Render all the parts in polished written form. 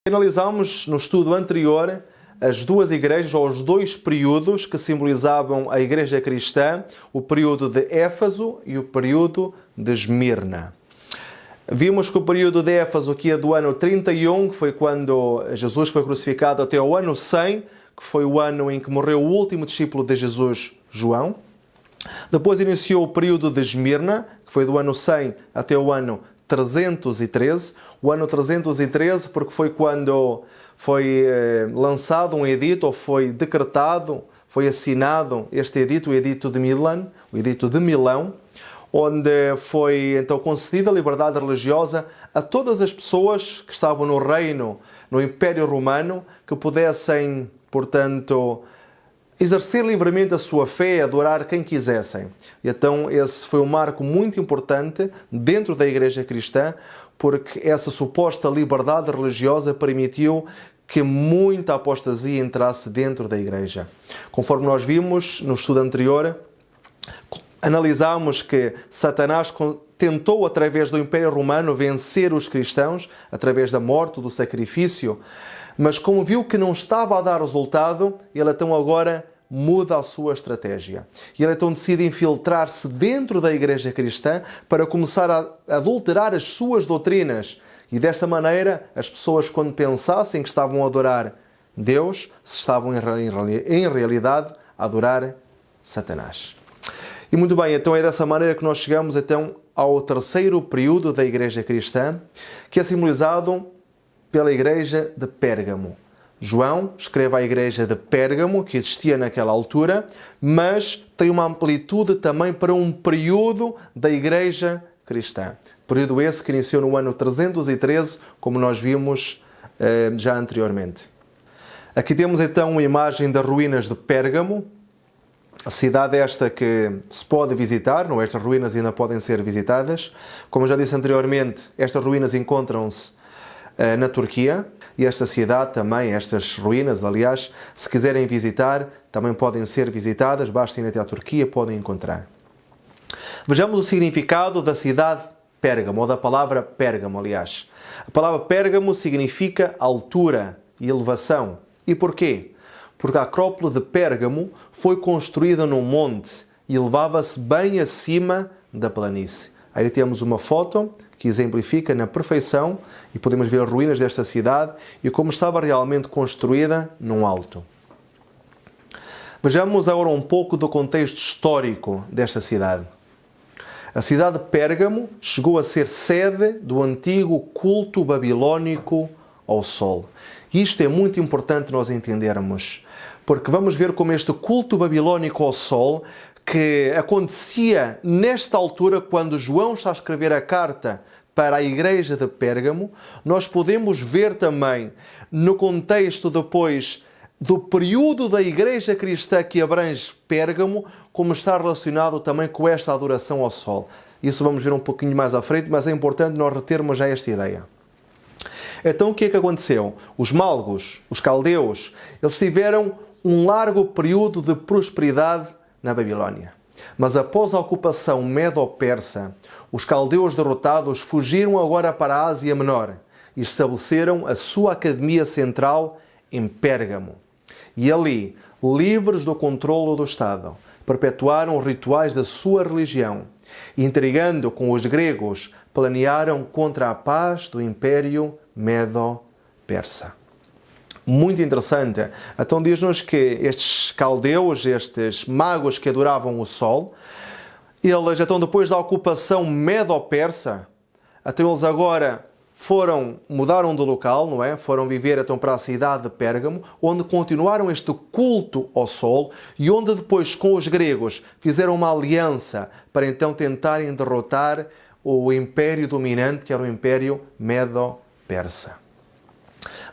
Analisámos no estudo anterior as duas igrejas, ou os dois períodos que simbolizavam a igreja cristã, o período de Éfeso e o período de Esmirna. Vimos que o período de Éfeso, que é do ano 31, que foi quando Jesus foi crucificado, até o ano 100, que foi o ano em que morreu o último discípulo de Jesus, João. Depois iniciou o período de Esmirna, que foi do ano 100 até o ano 313. O ano 313 porque foi quando foi lançado um edito, ou foi decretado, foi assinado este edito, o Edito de Milão, o Edito de Milão, onde foi então concedida a liberdade religiosa a todas as pessoas que estavam no reino, no Império Romano, que pudessem, portanto, exercer livremente a sua fé, adorar quem quisessem. E então esse foi um marco muito importante dentro da igreja cristã, porque essa suposta liberdade religiosa permitiu que muita apostasia entrasse dentro da igreja. Conforme nós vimos no estudo anterior, analisámos que Satanás tentou, através do Império Romano, vencer os cristãos, através da morte, do sacrifício, mas como viu que não estava a dar resultado, ele então agora muda a sua estratégia. E ele então decide infiltrar-se dentro da igreja cristã para começar a adulterar as suas doutrinas. E desta maneira, as pessoas, quando pensassem que estavam a adorar Deus, estavam em realidade a adorar Satanás. E muito bem, então é dessa maneira que nós chegamos então ao terceiro período da igreja cristã, que é simbolizado pela igreja de Pérgamo. João escreve à igreja de Pérgamo, que existia naquela altura, mas tem uma amplitude também para um período da igreja cristã. Período esse que iniciou no ano 313, como nós vimos já anteriormente. Aqui temos então uma imagem das ruínas de Pérgamo, a cidade esta que se pode visitar, não? Estas ruínas ainda podem ser visitadas. Como já disse anteriormente, estas ruínas encontram-se na Turquia, e esta cidade também, estas ruínas, aliás, se quiserem visitar, também podem ser visitadas, basta ir até à Turquia, podem encontrar. Vejamos o significado da cidade Pérgamo, ou da palavra Pérgamo, aliás. A palavra Pérgamo significa altura e elevação. E porquê? Porque a Acrópole de Pérgamo foi construída num monte e elevava-se bem acima da planície. Aí temos uma foto que exemplifica na perfeição e podemos ver as ruínas desta cidade e como estava realmente construída num alto. Vejamos agora um pouco do contexto histórico desta cidade. A cidade de Pérgamo chegou a ser sede do antigo culto babilónico ao Sol. Isto é muito importante nós entendermos, porque vamos ver como este culto babilónico ao Sol, que acontecia nesta altura, quando João está a escrever a carta para a igreja de Pérgamo, nós podemos ver também no contexto depois do período da igreja cristã que abrange Pérgamo, como está relacionado também com esta adoração ao Sol. Isso vamos ver um pouquinho mais à frente, mas é importante nós retermos já esta ideia. Então o que é que aconteceu? Os malgos, os caldeus, eles tiveram um largo período de prosperidade na Babilónia. Mas após a ocupação medo-persa, os caldeus derrotados fugiram agora para a Ásia Menor e estabeleceram a sua academia central em Pérgamo. E ali, livres do controlo do Estado, perpetuaram os rituais da sua religião e, intrigando com os gregos, planearam contra a paz do Império Medo-Persa. Muito interessante. Então diz-nos que estes caldeus, estes magos que adoravam o Sol, eles, então depois da ocupação medo-persa, então eles agora mudaram de local, não é? Foram viver então para a cidade de Pérgamo, onde continuaram este culto ao Sol e onde depois com os gregos fizeram uma aliança para então tentarem derrotar o império dominante, que era o Império Medo-Persa.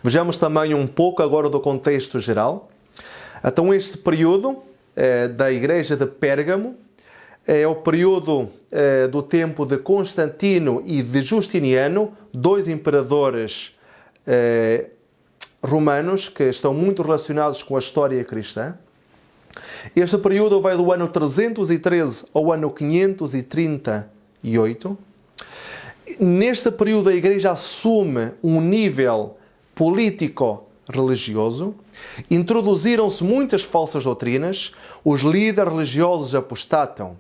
Vejamos também um pouco agora do contexto geral. Então este período da igreja de Pérgamo é o período do tempo de Constantino e de Justiniano, dois imperadores romanos que estão muito relacionados com a história cristã. Este período vai do ano 313 ao ano 538. Neste período a igreja assume um nível político-religioso, introduziram-se muitas falsas doutrinas, os líderes religiosos apostatam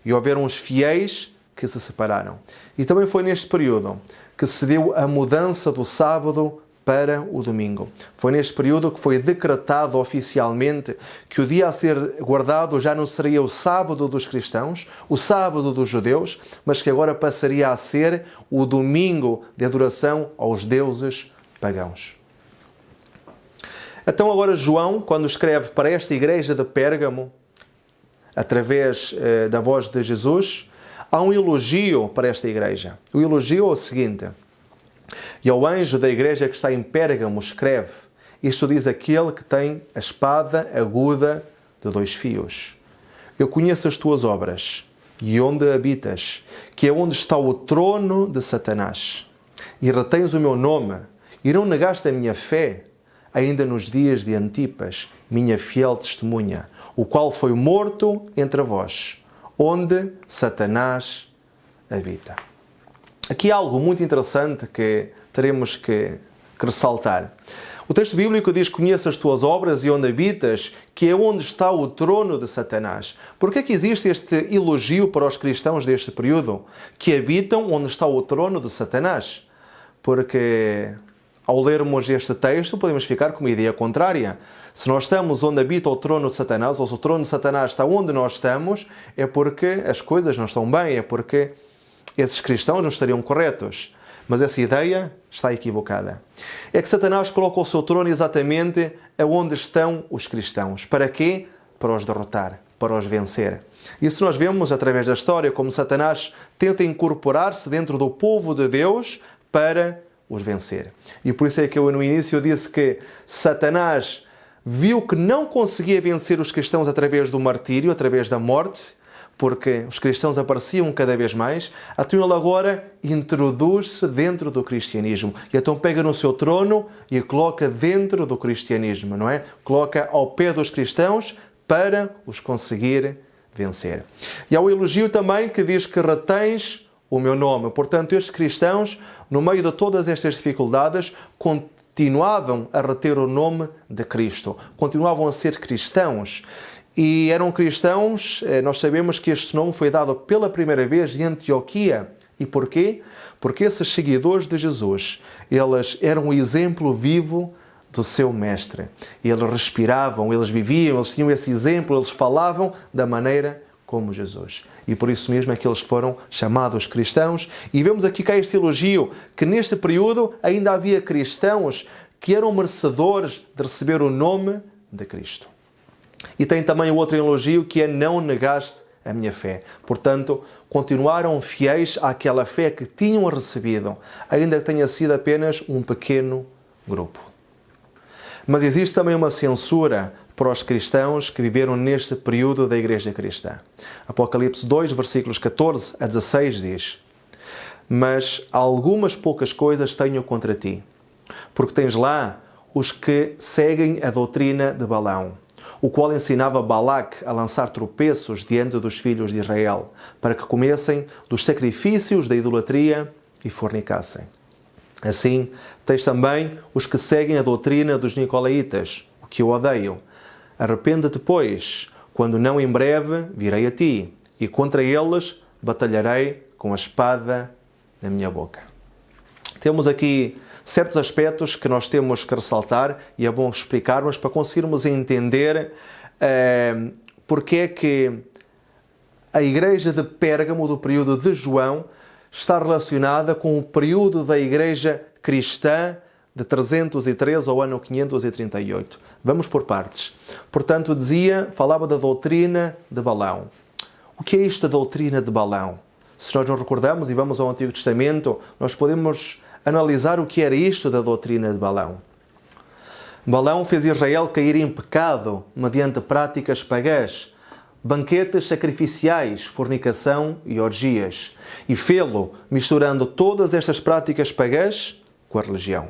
e houveram os fiéis que se separaram. E também foi neste período que se deu a mudança do sábado para o domingo. Foi neste período que foi decretado oficialmente que o dia a ser guardado já não seria o sábado dos cristãos, o sábado dos judeus, mas que agora passaria a ser o domingo de adoração aos deuses pagãos. Então agora João, quando escreve para esta igreja de Pérgamo, através da voz de Jesus, há um elogio para esta igreja. O elogio é o seguinte: e ao anjo da igreja que está em Pérgamo escreve, isto diz aquele que tem a espada aguda de 2 fios. Eu conheço as tuas obras e onde habitas, que é onde está o trono de Satanás. E retens o meu nome e não negaste a minha fé, ainda nos dias de Antipas, minha fiel testemunha, o qual foi morto entre vós, onde Satanás habita. Aqui há algo muito interessante que teremos que ressaltar. O texto bíblico diz: conheço as tuas obras e onde habitas, que é onde está o trono de Satanás. Por que é que existe este elogio para os cristãos deste período? Que habitam onde está o trono de Satanás. Porque ao lermos este texto podemos ficar com uma ideia contrária. Se nós estamos onde habita o trono de Satanás, ou se o trono de Satanás está onde nós estamos, é porque as coisas não estão bem, é porque esses cristãos não estariam corretos. Mas essa ideia está equivocada. É que Satanás coloca o seu trono exatamente aonde estão os cristãos. Para quê? Para os derrotar, para os vencer. Isso nós vemos através da história, como Satanás tenta incorporar-se dentro do povo de Deus para os vencer. E por isso é que eu no início disse que Satanás viu que não conseguia vencer os cristãos através do martírio, através da morte, porque os cristãos apareciam cada vez mais, então ele agora introduz-se dentro do cristianismo. E então pega no seu trono e coloca dentro do cristianismo, não é? Coloca ao pé dos cristãos para os conseguir vencer. E há o elogio também que diz que retens o meu nome. Portanto, estes cristãos, no meio de todas estas dificuldades, continuavam a reter o nome de Cristo. Continuavam a ser cristãos. E eram cristãos, nós sabemos que este nome foi dado pela primeira vez em Antioquia. E porquê? Porque esses seguidores de Jesus, eles eram o exemplo vivo do seu mestre. Eles respiravam, eles viviam, eles tinham esse exemplo, eles falavam da maneira como Jesus. E por isso mesmo é que eles foram chamados cristãos. E vemos aqui cá este elogio, que neste período ainda havia cristãos que eram merecedores de receber o nome de Cristo. E tem também o outro elogio, que é: não negaste a minha fé. Portanto, continuaram fiéis àquela fé que tinham recebido, ainda que tenha sido apenas um pequeno grupo. Mas existe também uma censura para os cristãos que viveram neste período da Igreja Cristã. Apocalipse 2, versículos 14 a 16 diz: mas algumas poucas coisas tenho contra ti, porque tens lá os que seguem a doutrina de Balaão, o qual ensinava Balaque a lançar tropeços diante dos filhos de Israel, para que comessem dos sacrifícios da idolatria e fornicassem. Assim, tens também os que seguem a doutrina dos nicolaítas, o que eu odeio. Arrepende-te, pois, quando não em breve virei a ti, e contra eles batalharei com a espada na minha boca. Temos aqui certos aspectos que nós temos que ressaltar e é bom explicarmos para conseguirmos entender porque é que a igreja de Pérgamo, do período de João, está relacionada com o período da igreja cristã de 313 ao ano 538. Vamos por partes. Portanto, falava da doutrina de Balaão. O que é isto da doutrina de Balaão? Se nós nos recordamos e vamos ao Antigo Testamento, nós podemos analisar o que era isto da doutrina de Balaão. Balaão fez Israel cair em pecado mediante práticas pagãs, banquetes sacrificiais, fornicação e orgias, e fê-lo misturando todas estas práticas pagãs com a religião.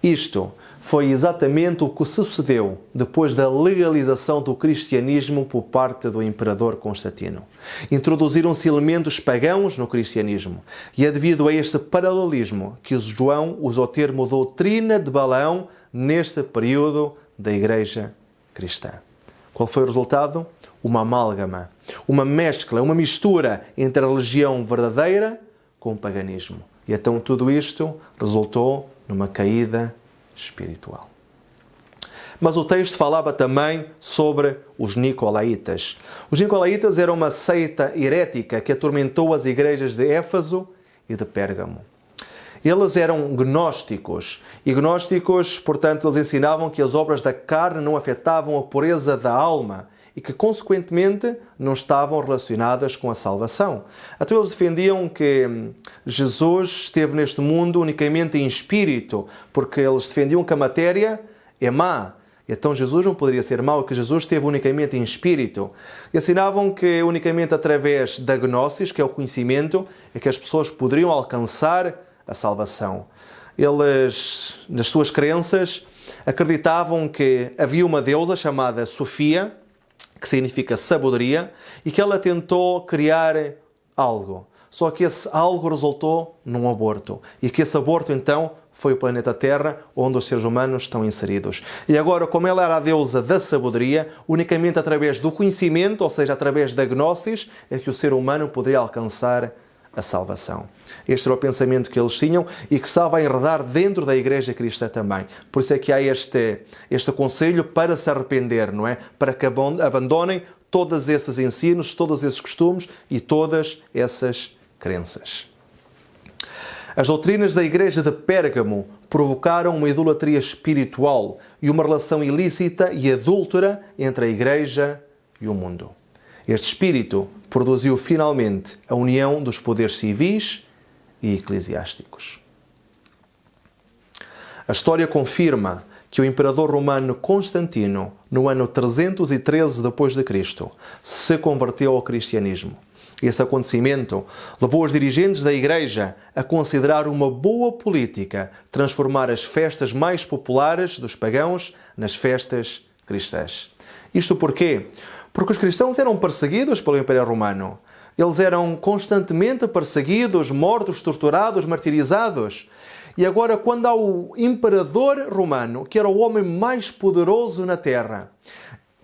Isto foi exatamente o que sucedeu depois da legalização do cristianismo por parte do imperador Constantino. Introduziram-se elementos pagãos no cristianismo e é devido a este paralelismo que João usou o termo doutrina de Balaão neste período da Igreja cristã. Qual foi o resultado? Uma amálgama, uma mescla, uma mistura entre a religião verdadeira com o paganismo. E então tudo isto resultou numa caída espiritual. Mas o texto falava também sobre os Nicolaítas. Os Nicolaítas eram uma seita herética que atormentou as igrejas de Éfeso e de Pérgamo. Eles eram gnósticos. E gnósticos, portanto, eles ensinavam que as obras da carne não afetavam a pureza da alma e que, consequentemente, não estavam relacionadas com a salvação. Então eles defendiam que Jesus esteve neste mundo unicamente em espírito, porque eles defendiam que a matéria é má. Então Jesus não poderia ser mau, que Jesus esteve unicamente em espírito. E ensinavam que unicamente através da gnosis, que é o conhecimento, é que as pessoas poderiam alcançar a salvação. Eles, nas suas crenças, acreditavam que havia uma deusa chamada Sofia, que significa sabedoria, e que ela tentou criar algo. Só que esse algo resultou num aborto. E que esse aborto, então, foi o planeta Terra, onde os seres humanos estão inseridos. E agora, como ela era a deusa da sabedoria, unicamente através do conhecimento, ou seja, através da gnosis, é que o ser humano poderia alcançar a salvação. Este era o pensamento que eles tinham e que estava a enredar dentro da Igreja cristã também. Por isso é que há este conselho para se arrepender, não é? Para que abandonem todos esses ensinos, todos esses costumes e todas essas crenças. As doutrinas da Igreja de Pérgamo provocaram uma idolatria espiritual e uma relação ilícita e adúltera entre a Igreja e o mundo. Este espírito produziu finalmente a união dos poderes civis e eclesiásticos. A história confirma que o imperador romano Constantino, no ano 313 d.C., se converteu ao cristianismo. Esse acontecimento levou os dirigentes da Igreja a considerar uma boa política transformar as festas mais populares dos pagãos nas festas cristãs. Isto porquê? Porque os cristãos eram perseguidos pelo Império Romano. Eles eram constantemente perseguidos, mortos, torturados, martirizados. E agora, quando há o imperador romano, que era o homem mais poderoso na terra,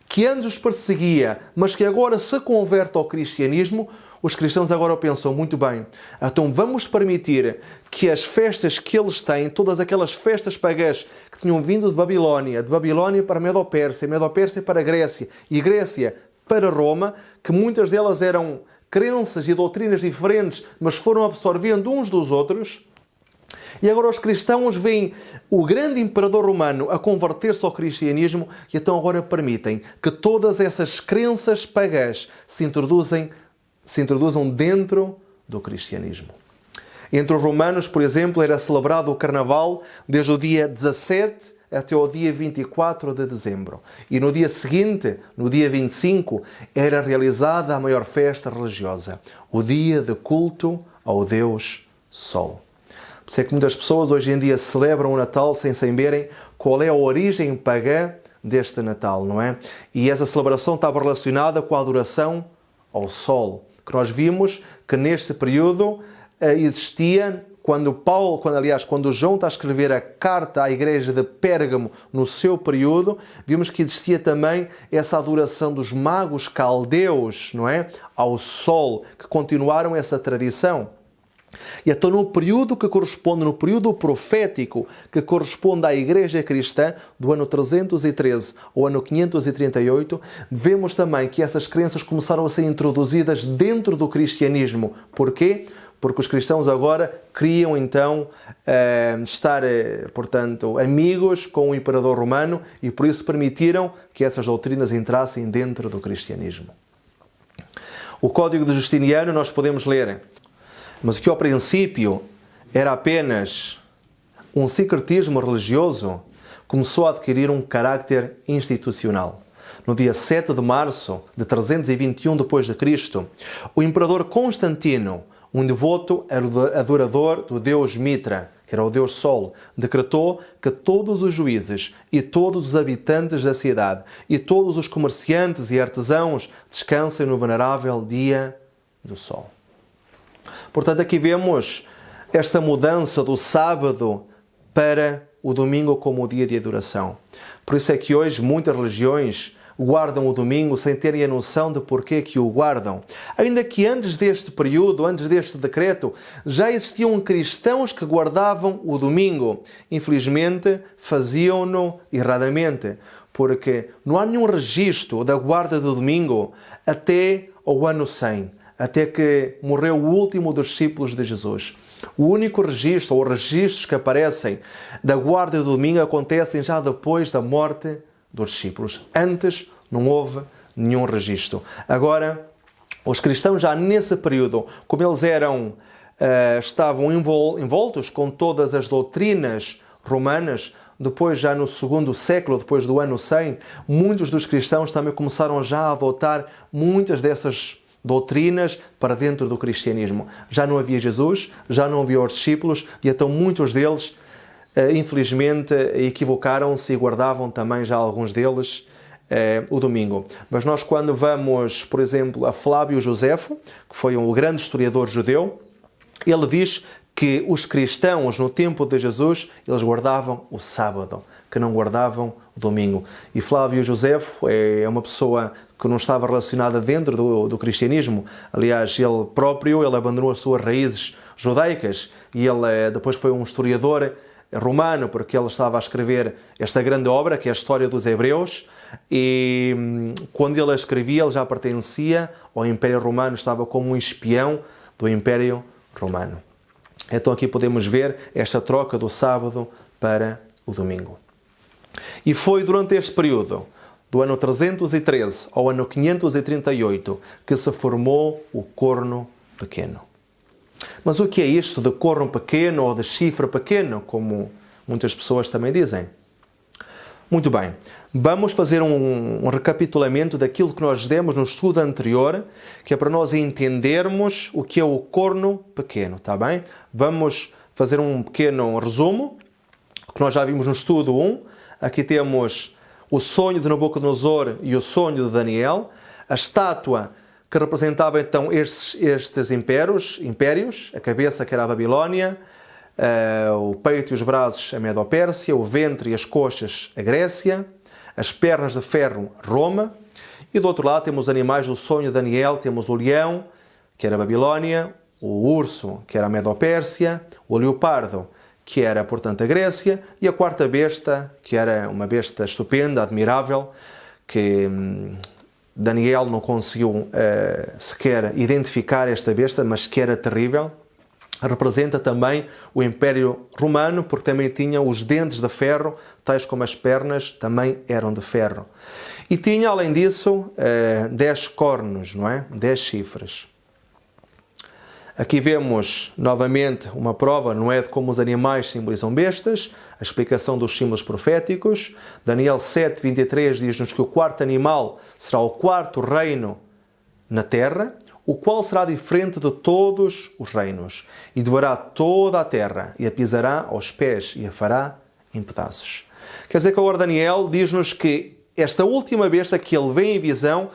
que antes os perseguia, mas que agora se converte ao cristianismo, os cristãos agora pensam, muito bem, então vamos permitir que as festas que eles têm, todas aquelas festas pagãs que tinham vindo de Babilónia para a Medo-Pérsia, Medo-Pérsia para a Grécia e Grécia para Roma, que muitas delas eram crenças e doutrinas diferentes, mas foram absorvendo uns dos outros. E agora os cristãos veem o grande imperador romano a converter-se ao cristianismo e então agora permitem que todas essas crenças pagãs se introduzam dentro do cristianismo. Entre os romanos, por exemplo, era celebrado o Carnaval desde o dia 17 até o dia 24 de dezembro. E no dia seguinte, no dia 25, era realizada a maior festa religiosa, o dia de culto ao Deus Sol. Por isso é que muitas pessoas hoje em dia celebram o Natal sem saberem qual é a origem pagã deste Natal, não é? E essa celebração estava relacionada com a adoração ao Sol, que nós vimos que neste período existia, quando João está a escrever a carta à igreja de Pérgamo no seu período, vimos que existia também essa adoração dos magos caldeus, não é? Ao Sol, que continuaram essa tradição. E então no período profético, que corresponde à Igreja Cristã, do ano 313 ao ano 538, vemos também que essas crenças começaram a ser introduzidas dentro do cristianismo. Porquê? Porque os cristãos agora queriam então estar, portanto, amigos com o imperador romano e por isso permitiram que essas doutrinas entrassem dentro do cristianismo. O Código de Justiniano nós podemos ler, mas o que ao princípio era apenas um sincretismo religioso, começou a adquirir um caráter institucional. No dia 7 de março de 321 d.C., o imperador Constantino, um devoto adorador do deus Mitra, que era o Deus Sol, decretou que todos os juízes e todos os habitantes da cidade e todos os comerciantes e artesãos descansem no venerável dia do Sol. Portanto, aqui vemos esta mudança do sábado para o domingo como o dia de adoração. Por isso é que hoje muitas religiões guardam o domingo sem terem a noção de porquê que o guardam. Ainda que antes deste período, antes deste decreto, já existiam cristãos que guardavam o domingo. Infelizmente, faziam-no erradamente, porque não há nenhum registro da guarda do domingo até o ano 100, até que morreu o último dos discípulos de Jesus. O único registro, ou registros que aparecem da guarda do domingo acontecem já depois da morte dos discípulos. Antes não houve nenhum registro. Agora, os cristãos já nesse período, como eles estavam envoltos com todas as doutrinas romanas, depois já no segundo século, depois do ano 100, muitos dos cristãos também começaram já a adotar muitas dessas doutrinas para dentro do cristianismo. Já não havia Jesus, já não havia os discípulos, e então muitos deles infelizmente equivocaram-se e guardavam também já alguns deles o domingo. Mas nós, quando vamos, por exemplo, a Flávio Josefo, que foi um grande historiador judeu, ele diz que os cristãos no tempo de Jesus, eles guardavam o sábado, que não guardavam o domingo. E Flávio Josefo é uma pessoa que não estava relacionada dentro do cristianismo. Aliás, ele próprio, ele abandonou as suas raízes judaicas e ele depois foi um historiador romano, porque ele estava a escrever esta grande obra, que é a História dos Hebreus, e quando ele a escrevia, ele já pertencia ao Império Romano, estava como um espião do Império Romano. Então aqui podemos ver esta troca do sábado para o domingo. E foi durante este período, do ano 313 ao ano 538, que se formou o corno pequeno. Mas o que é isto de corno pequeno ou de chifre pequeno, como muitas pessoas também dizem? Muito bem, vamos fazer um recapitulamento daquilo que nós demos no estudo anterior, que é para nós entendermos o que é o corno pequeno, está bem? Vamos fazer um pequeno resumo, que nós já vimos no estudo 1. Aqui temos o sonho de Nabucodonosor e o sonho de Daniel, a estátua que representava então estes impérios, a cabeça que era a Babilónia, o peito e os braços a Medo-Pérsia, o ventre e as coxas a Grécia, as pernas de ferro Roma, e do outro lado temos os animais do sonho de Daniel, temos o leão, que era a Babilónia, o urso, que era a Medo-Pérsia, o leopardo, que era, portanto, a Grécia, e a quarta besta, que era uma besta estupenda, admirável, que Daniel não conseguiu sequer identificar esta besta, mas que era terrível. Representa também o Império Romano, porque também tinha os dentes de ferro, tais como as pernas também eram de ferro. E tinha, além disso, 10 cornos, não é? 10 chifres. Aqui vemos, novamente, uma prova, não é, de como os animais simbolizam bestas, a explicação dos símbolos proféticos. Daniel 7:23 diz-nos que o quarto animal será o quarto reino na terra, o qual será diferente de todos os reinos, e devorará toda a terra, e a pisará aos pés, e a fará em pedaços. Quer dizer que agora Daniel diz-nos que esta última besta que ele vê em visão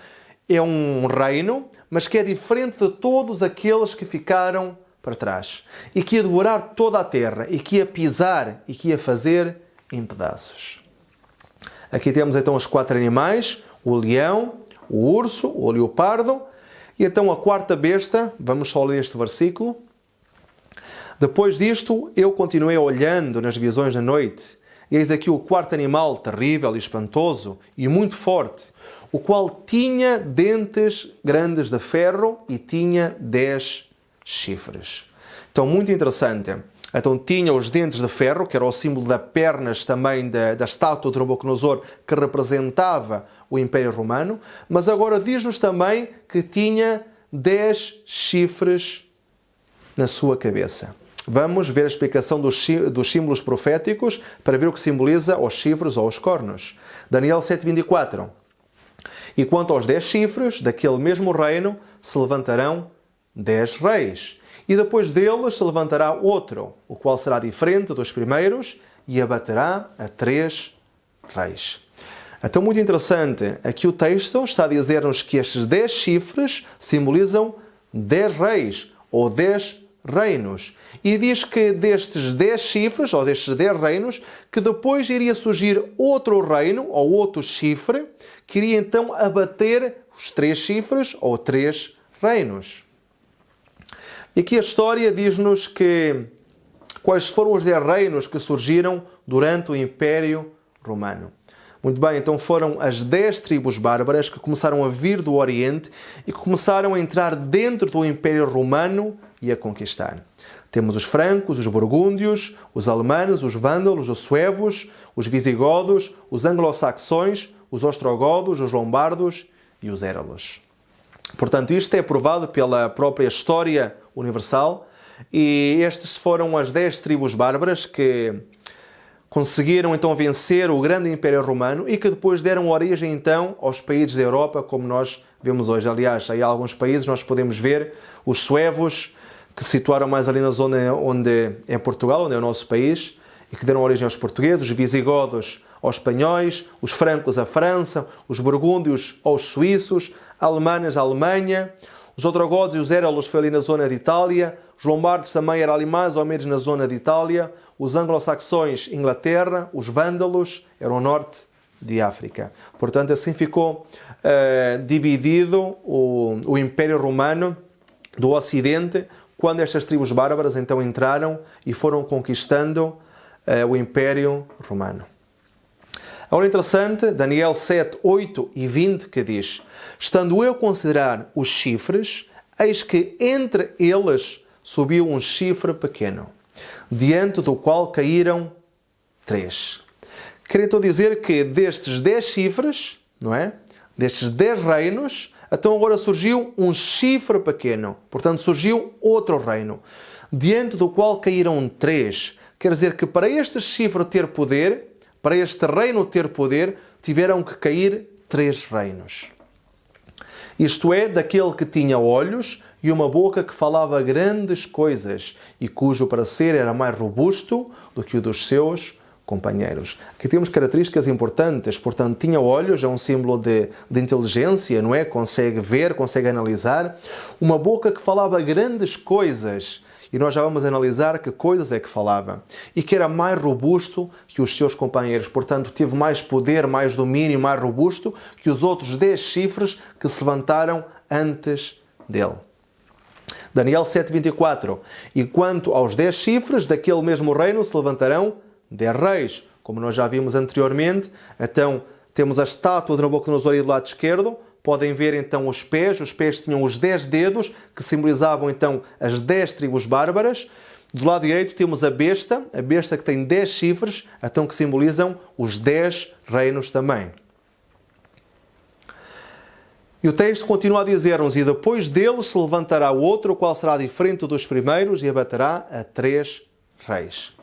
é um reino, mas que é diferente de todos aqueles que ficaram para trás, e que ia devorar toda a terra, e que ia pisar, e que ia fazer em pedaços. Aqui temos então os 4 animais, o leão, o urso, o leopardo, e então a quarta besta. Vamos só ler este versículo. Depois disto, eu continuei olhando nas visões da noite, e eis aqui o quarto animal, terrível e espantoso, e muito forte, o qual tinha dentes grandes de ferro e tinha 10 chifres. Então, muito interessante. Então, tinha os dentes de ferro, que era o símbolo das pernas também da estátua de Nabucodonosor, que representava o Império Romano, mas agora diz-nos também que tinha 10 chifres na sua cabeça. Vamos ver a explicação dos símbolos proféticos para ver o que simboliza os chifres ou os cornos. Daniel 7:24. E quanto aos 10 chifres daquele mesmo reino, se levantarão 10 reis. E depois deles se levantará outro, o qual será diferente dos primeiros, e abaterá a 3 reis. Então, muito interessante, aqui o texto está a dizer-nos que estes 10 chifres simbolizam 10 reis, ou 10 reinos. E diz que destes 10 chifres, ou destes 10 reinos, que depois iria surgir outro reino, ou outro chifre, que iria então abater os 3 chifres, ou 3 reinos. E aqui a história diz-nos que quais foram os 10 reinos que surgiram durante o Império Romano. Muito bem, então foram as 10 tribos bárbaras que começaram a vir do Oriente e que começaram a entrar dentro do Império Romano e a conquistar. Temos os francos, os burgúndios, os alemães, os vândalos, os suevos, os visigodos, os anglo-saxões, os ostrogodos, os lombardos e os éralos. Portanto, isto é provado pela própria história universal e estas foram as 10 tribos bárbaras que conseguiram então vencer o grande Império Romano e que depois deram origem então aos países da Europa, como nós vemos hoje. Aliás, em alguns países nós podemos ver os suevos, que se situaram mais ali na zona onde é Portugal, onde é o nosso país, e que deram origem aos portugueses, os visigodos aos espanhóis, os francos à França, os burgúndios aos suíços, alemães à Alemanha, os ostrogodos e os éralos foi ali na zona de Itália, os lombardos também eram ali mais ou menos na zona de Itália, os anglo-saxões, Inglaterra, os vândalos eram o norte de África. Portanto, assim ficou dividido o Império Romano do Ocidente, quando estas tribos bárbaras então entraram e foram conquistando o Império Romano. Agora interessante, Daniel 7, 8 e 20, que diz: estando eu a considerar os chifres, eis que entre eles subiu um chifre pequeno, diante do qual caíram 3. Quer então dizer que destes 10 chifres, não é? Destes 10 reinos, então agora surgiu um chifre pequeno. Portanto, surgiu outro reino, diante do qual caíram 3. Quer dizer que para este chifre ter poder, para este reino ter poder, tiveram que cair 3 reinos. Isto é, daquele que tinha olhos e uma boca que falava grandes coisas e cujo parecer era mais robusto do que o dos seus companheiros. Aqui temos características importantes, portanto, tinha olhos, é um símbolo de inteligência, não é? Consegue ver, consegue analisar. Uma boca que falava grandes coisas, e nós já vamos analisar que coisas é que falava. E que era mais robusto que os seus companheiros, portanto, teve mais poder, mais domínio, mais robusto que os outros 10 chifres que se levantaram antes dele. Daniel 7:24. E quanto aos 10 chifres, daquele mesmo reino se levantarão 10 reis. Como nós já vimos anteriormente, então temos a estátua de Nabucodonosor aí do lado esquerdo. Podem ver então os pés tinham os 10 dedos, que simbolizavam então as 10 tribos bárbaras. Do lado direito temos a besta que tem 10 chifres, então que simbolizam os 10 reinos também. E o texto continua a dizer-nos: e depois deles se levantará outro, o qual será diferente dos primeiros, e abaterá a 3 reis.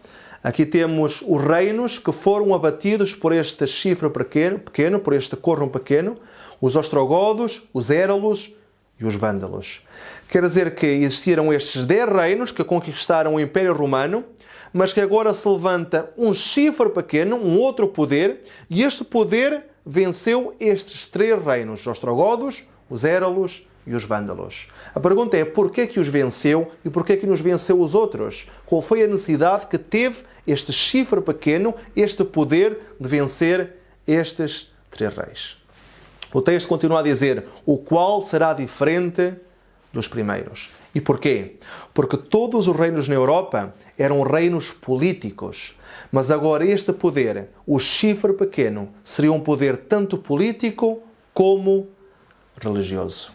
Aqui temos os reinos que foram abatidos por este chifre pequeno, por este corno pequeno, os ostrogodos, os éralos e os vândalos. Quer dizer que existiram estes 10 reinos que conquistaram o Império Romano, mas que agora se levanta um chifre pequeno, um outro poder, e este poder venceu estes 3 reinos, os ostrogodos, os éralos e os vândalos. A pergunta é: porquê que os venceu e porquê que nos venceu os outros? Qual foi a necessidade que teve este chifre pequeno, este poder de vencer estes 3 reis? O texto continua a dizer: o qual será diferente dos primeiros. E porquê? Porque todos os reinos na Europa eram reinos políticos. Mas agora este poder, o chifre pequeno, seria um poder tanto político como religioso.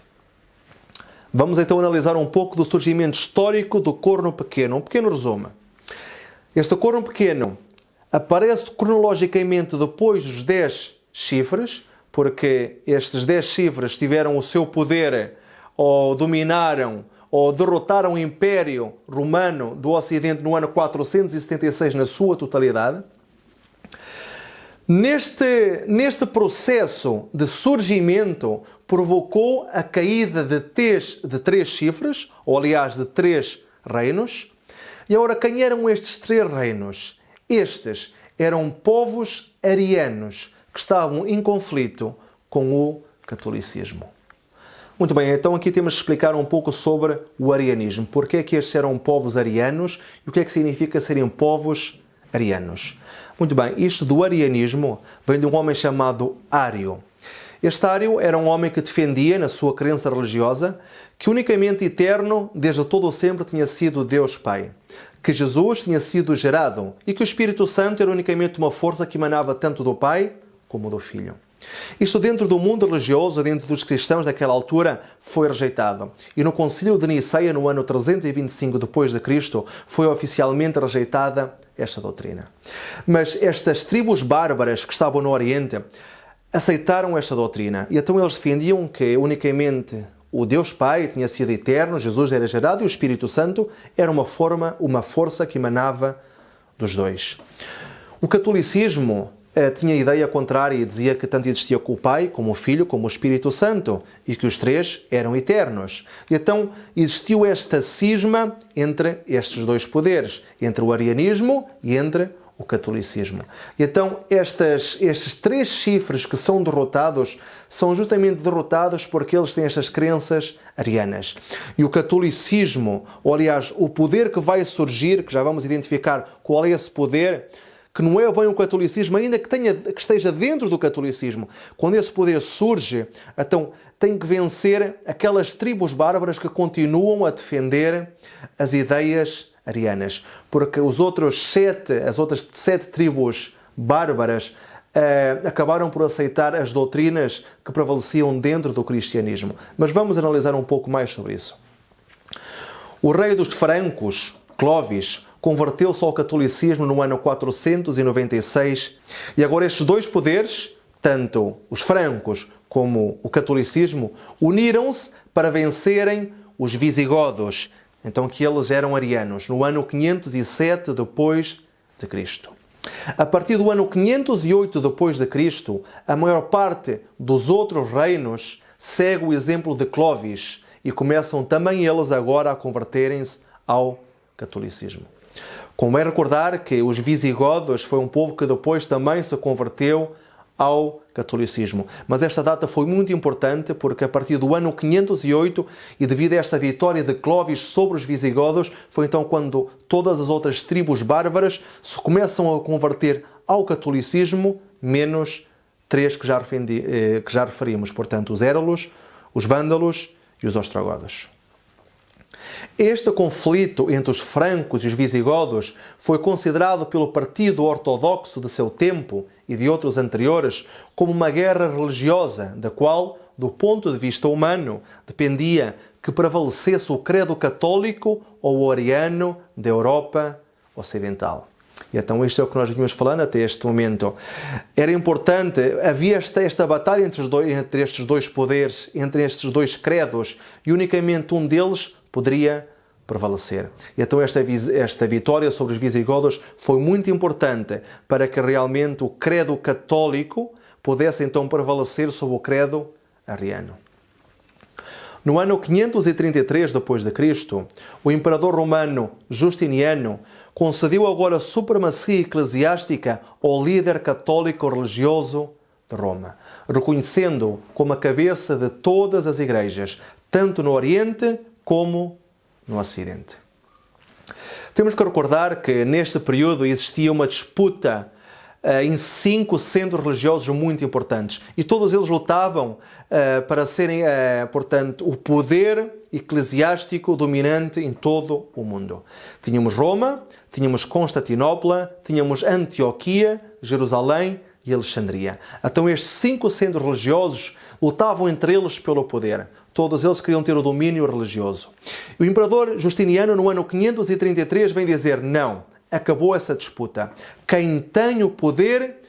Vamos então analisar um pouco do surgimento histórico do corno pequeno. Um pequeno resumo. Este corno pequeno aparece cronologicamente depois dos 10 chifres, porque estes 10 chifres tiveram o seu poder ou dominaram ou derrotaram o Império Romano do Ocidente no ano 476 na sua totalidade. Neste processo de surgimento provocou a caída de 3 chifres, ou aliás de 3 reinos. E agora, quem eram estes 3 reinos? Estes eram povos arianos que estavam em conflito com o catolicismo. Muito bem, então aqui temos de explicar um pouco sobre o arianismo. Porquê é que estes eram povos arianos e o que é que significa serem povos arianos? Muito bem, isto do arianismo vem de um homem chamado Ário. Este Ário era um homem que defendia, na sua crença religiosa, que unicamente eterno, desde todo o sempre, tinha sido Deus Pai. Que Jesus tinha sido gerado e que o Espírito Santo era unicamente uma força que emanava tanto do Pai como do Filho. Isto dentro do mundo religioso, dentro dos cristãos daquela altura, foi rejeitado. E no Concílio de Niceia, no ano 325 depois de Cristo, foi oficialmente rejeitada esta doutrina. Mas estas tribos bárbaras que estavam no Oriente aceitaram esta doutrina. E então eles defendiam que unicamente o Deus Pai tinha sido eterno, Jesus era gerado e o Espírito Santo era uma força que emanava dos dois. O catolicismo tinha a ideia contrária e dizia que tanto existia o Pai, como o Filho, como o Espírito Santo e que os 3 eram eternos. E então existiu esta cisma entre estes 2 poderes, entre o arianismo e entre o catolicismo. E então estes 3 chifres que são derrotados são justamente derrotados porque eles têm estas crenças arianas. E o catolicismo, ou aliás, o poder que vai surgir, que já vamos identificar qual é esse poder, que não é bem o catolicismo, ainda que esteja dentro do catolicismo. Quando esse poder surge, então tem que vencer aquelas tribos bárbaras que continuam a defender as ideias arianas. Porque as outras 7 tribos bárbaras acabaram por aceitar as doutrinas que prevaleciam dentro do cristianismo. Mas vamos analisar um pouco mais sobre isso. O rei dos francos, Clovis, converteu-se ao catolicismo no ano 496 e agora estes 2 poderes, tanto os francos como o catolicismo, uniram-se para vencerem os visigodos, então que eles eram arianos, no ano 507 depois de Cristo. A partir do ano 508 depois de Cristo, a maior parte dos outros reinos segue o exemplo de Clovis e começam também eles agora a converterem-se ao catolicismo. Convém recordar que os visigodos foi um povo que depois também se converteu ao catolicismo. Mas esta data foi muito importante porque a partir do ano 508 e devido a esta vitória de Clovis sobre os visigodos, foi então quando todas as outras tribos bárbaras se começam a converter ao catolicismo, menos 3 que já referimos, portanto os érulos, os vândalos e os ostrogodos. Este conflito entre os francos e os visigodos foi considerado pelo partido ortodoxo de seu tempo e de outros anteriores como uma guerra religiosa, da qual, do ponto de vista humano, dependia que prevalecesse o credo católico ou o ariano da Europa Ocidental. E então isto é o que nós vínhamos falando até este momento. Era importante, havia esta batalha entre estes 2 poderes, entre estes 2 credos, e unicamente um deles poderia prevalecer. E então esta vitória sobre os visigodos foi muito importante para que realmente o credo católico pudesse então prevalecer sobre o credo ariano. No ano 533 depois de Cristo, o imperador romano Justiniano concedeu agora supremacia eclesiástica ao líder católico religioso de Roma, reconhecendo-o como a cabeça de todas as igrejas, tanto no Oriente como no Ocidente. Temos que recordar que neste período existia uma disputa em 5 centros religiosos muito importantes e todos eles lutavam para serem, portanto, o poder eclesiástico dominante em todo o mundo. Tínhamos Roma, tínhamos Constantinopla, tínhamos Antioquia, Jerusalém e Alexandria. Então estes 5 centros religiosos lutavam entre eles pelo poder. Todos eles queriam ter o domínio religioso. O imperador Justiniano, no ano 533, vem dizer: não, acabou essa disputa. Quem tem o poder,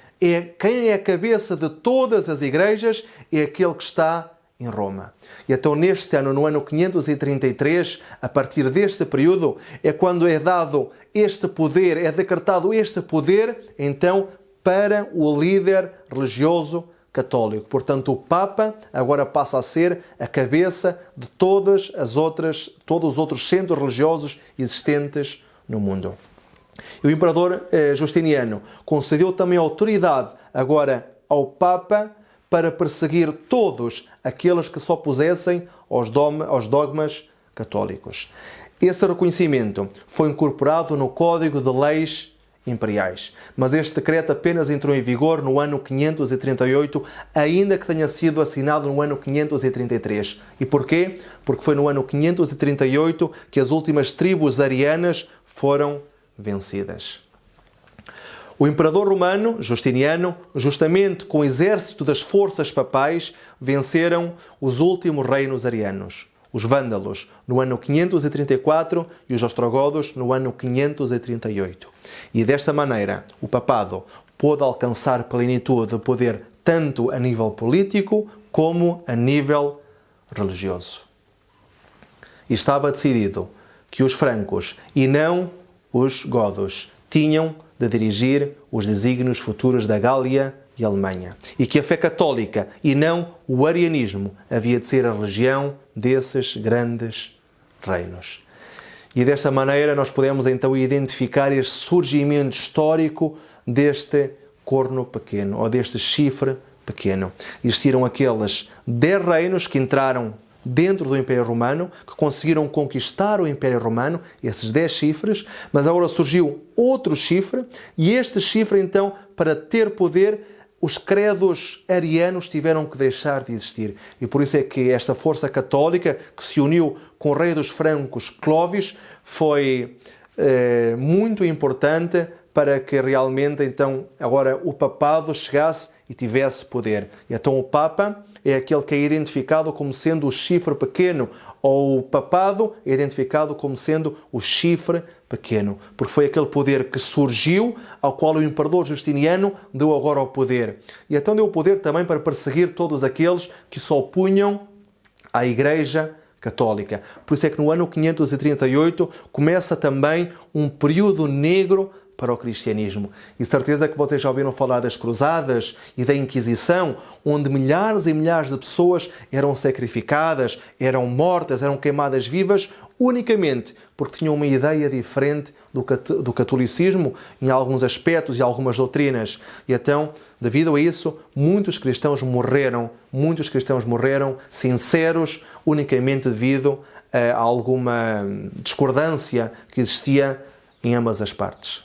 quem é a cabeça de todas as igrejas, é aquele que está em Roma. E então neste ano, no ano 533, a partir deste período, é quando é dado este poder, é decretado este poder, então, para o líder religioso católico. Portanto, o Papa agora passa a ser a cabeça de todos os outros centros religiosos existentes no mundo. E o imperador Justiniano concedeu também autoridade agora ao Papa para perseguir todos aqueles que se opusessem aos dogmas católicos. Esse reconhecimento foi incorporado no Código de Leis Imperiais, mas este decreto apenas entrou em vigor no ano 538, ainda que tenha sido assinado no ano 533. E porquê? Porque foi no ano 538 que as últimas tribos arianas foram vencidas. O imperador romano, Justiniano, justamente com o exército das forças papais, venceram os últimos reinos arianos. Os vândalos no ano 534 e os ostrogodos no ano 538. E desta maneira o papado pôde alcançar plenitude de poder tanto a nível político como a nível religioso. E estava decidido que os francos e não os godos tinham de dirigir os desígnios futuros da Gália e Alemanha. E que a fé católica e não o arianismo havia de ser a religião desses grandes reinos. E desta maneira nós podemos então identificar este surgimento histórico deste corno pequeno, ou deste chifre pequeno. Existiram aqueles 10 reinos que entraram dentro do Império Romano, que conseguiram conquistar o Império Romano, esses 10 chifres, mas agora surgiu outro chifre, e este chifre então, para ter poder, os credos arianos tiveram que deixar de existir. E por isso é que esta força católica, que se uniu com o rei dos francos, Clovis, foi muito importante para que realmente então agora o papado chegasse e tivesse poder. E então o Papa é aquele que é identificado como sendo o chifre pequeno, ou o papado é identificado como sendo o chifre pequeno, porque foi aquele poder que surgiu, ao qual o imperador Justiniano deu agora o poder. E então deu o poder também para perseguir todos aqueles que se opunham à Igreja Católica. Por isso é que no ano 538 começa também um período negro para o cristianismo. E certeza que vocês já ouviram falar das cruzadas e da Inquisição, onde milhares e milhares de pessoas eram sacrificadas, eram mortas, eram queimadas vivas, unicamente porque tinham uma ideia diferente do catolicismo em alguns aspectos e algumas doutrinas. E então, devido a isso, muitos cristãos morreram sinceros, unicamente devido a alguma discordância que existia em ambas as partes.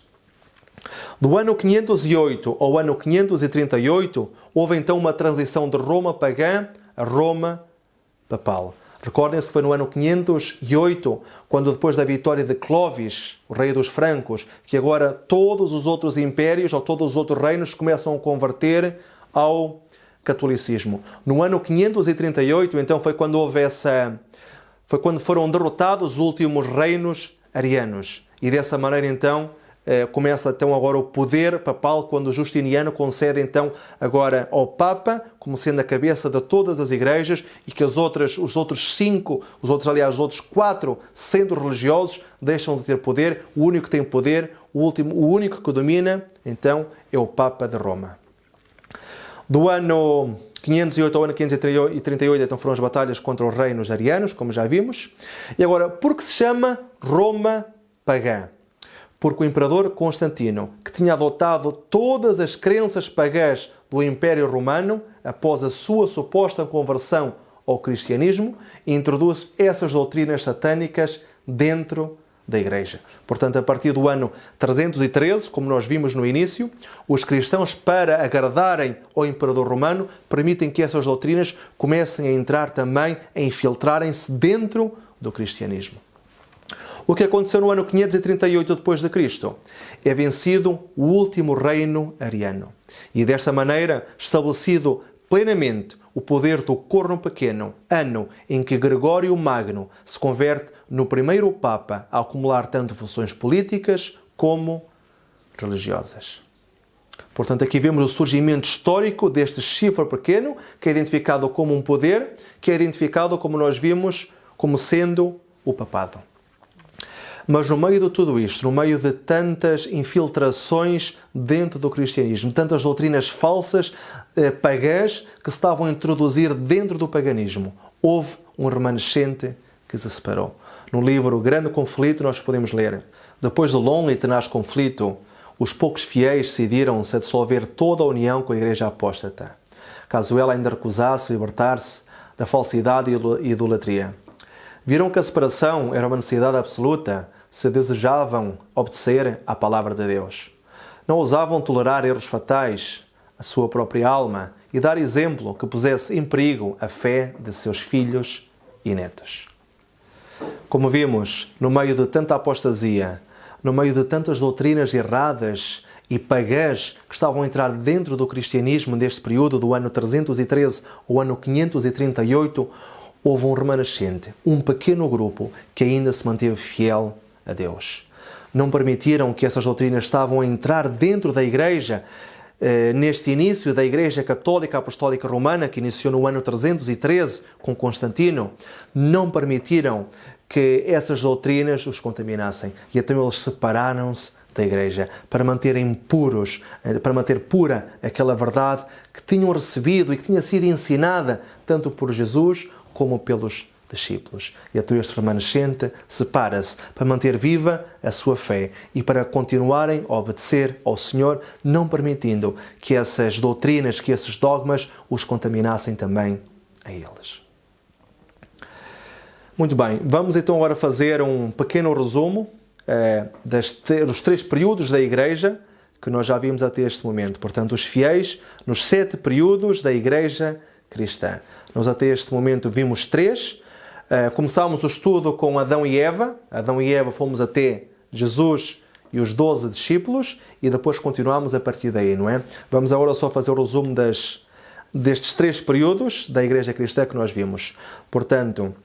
Do ano 508 ao ano 538, houve então uma transição de Roma pagã a Roma papal. Recordem-se que foi no ano 508, quando depois da vitória de Clovis, o rei dos francos, que agora todos os outros impérios ou todos os outros reinos começam a converter ao catolicismo. No ano 538, então, foi quando foram derrotados os últimos reinos arianos. E dessa maneira, então, começa então agora o poder papal, quando Justiniano concede então agora ao Papa, como sendo a cabeça de todas as igrejas, e que os outros 4 centros religiosos deixam de ter poder. O único que tem poder, o único que domina, então, é o Papa de Roma. Do ano 508 ao ano 538, então, foram as batalhas contra os reinos arianos, como já vimos. E agora, por que se chama Roma pagã? Porque o imperador Constantino, que tinha adotado todas as crenças pagãs do Império Romano, após a sua suposta conversão ao cristianismo, introduz essas doutrinas satânicas dentro da Igreja. Portanto, a partir do ano 313, como nós vimos no início, os cristãos, para agradarem ao imperador romano, permitem que essas doutrinas comecem a entrar também, a infiltrarem-se dentro do cristianismo. O que aconteceu no ano 538 depois de Cristo? É vencido o último reino ariano. E desta maneira, estabelecido plenamente o poder do corno pequeno, ano em que Gregório Magno se converte no primeiro Papa a acumular tanto funções políticas como religiosas. Portanto, aqui vemos o surgimento histórico deste chifre pequeno, que é identificado como um poder, que é identificado, como nós vimos, como sendo o papado. Mas no meio de tudo isto, no meio de tantas infiltrações dentro do cristianismo, tantas doutrinas falsas, pagãs, que se estavam a introduzir dentro do paganismo, houve um remanescente que se separou. No livro O Grande Conflito nós podemos ler: depois de longo e tenaz conflito, os poucos fiéis decidiram-se a dissolver toda a união com a Igreja Apóstata, caso ela ainda recusasse libertar-se da falsidade e idolatria. Viram que a separação era uma necessidade absoluta se desejavam obedecer à palavra de Deus. Não ousavam tolerar erros fatais à sua própria alma e dar exemplo que pusesse em perigo a fé de seus filhos e netos. Como vimos, no meio de tanta apostasia, no meio de tantas doutrinas erradas e pagãs que estavam a entrar dentro do cristianismo neste período do ano 313 ao ano 538, houve um remanescente, um pequeno grupo que ainda se manteve fiel a Deus. Não permitiram que essas doutrinas estavam a entrar dentro da Igreja, neste início da Igreja Católica Apostólica Romana, que iniciou no ano 313 com Constantino. Não permitiram que essas doutrinas os contaminassem. E então eles separaram-se da Igreja para manterem puros, para manter pura aquela verdade que tinham recebido e que tinha sido ensinada tanto por Jesus como pelos discípulos. E então este remanescente separa-se para manter viva a sua fé e para continuarem a obedecer ao Senhor, não permitindo que essas doutrinas, que esses dogmas os contaminassem também a eles. Muito bem, vamos então agora fazer um pequeno resumo dos 3 períodos da Igreja que nós já vimos até este momento. Portanto, os fiéis nos 7 períodos da Igreja cristã. Nós até este momento vimos 3. Começámos o estudo com Adão e Eva. Adão e Eva fomos até Jesus e os 12 discípulos e depois continuamos a partir daí, não é? Vamos agora só fazer o resumo destes 3 períodos da Igreja cristã que nós vimos. Portanto,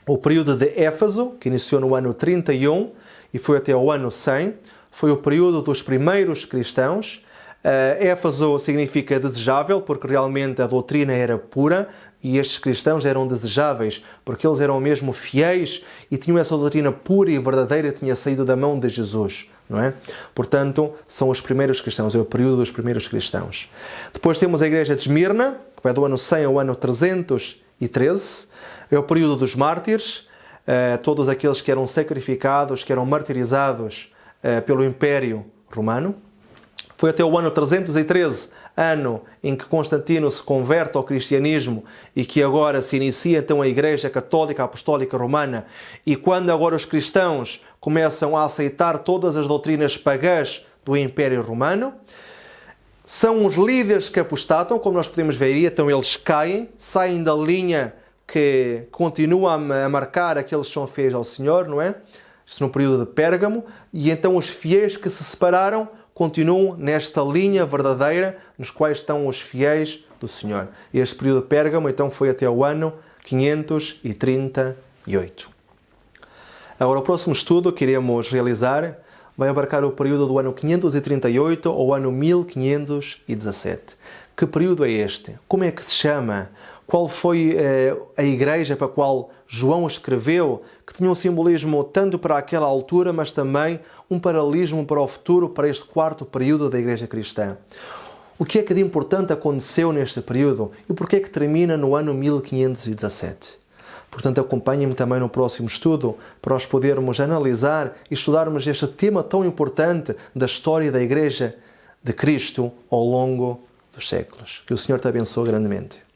o período de Éfeso, que iniciou no ano 31 e foi até o ano 100, foi o período dos primeiros cristãos. Éfeso significa desejável, porque realmente a doutrina era pura e estes cristãos eram desejáveis, porque eles eram mesmo fiéis e tinham essa doutrina pura e verdadeira que tinha saído da mão de Jesus, não é? Portanto, são os primeiros cristãos, é o período dos primeiros cristãos. Depois temos a Igreja de Esmirna, que vai do ano 100 ao ano 313, é o período dos mártires, todos aqueles que eram sacrificados, que eram martirizados pelo Império Romano. Foi até o ano 313, ano em que Constantino se converte ao cristianismo e que agora se inicia então a Igreja Católica Apostólica Romana. E quando agora os cristãos começam a aceitar todas as doutrinas pagãs do Império Romano, são os líderes que apostatam, como nós podemos ver aí, então eles caem, saem da linha que continua a marcar aqueles que são fiéis ao Senhor, não é? Isto no período de Pérgamo, e então os fiéis que se separaram continuam nesta linha verdadeira nos quais estão os fiéis do Senhor. Este período de Pérgamo então foi até o ano 538. Agora o próximo estudo que iremos realizar vai abarcar o período do ano 538 ao ano 1517. Que período é este? Como é que se chama? Qual foi a igreja para a qual João escreveu, que tinha um simbolismo tanto para aquela altura, mas também um paralelismo para o futuro, para este 4º período da Igreja Cristã. O que é que de importante aconteceu neste período e porquê é que termina no ano 1517? Portanto, acompanhem-me também no próximo estudo para nós podermos analisar e estudarmos este tema tão importante da história da Igreja de Cristo ao longo dos séculos. Que o Senhor te abençoe grandemente.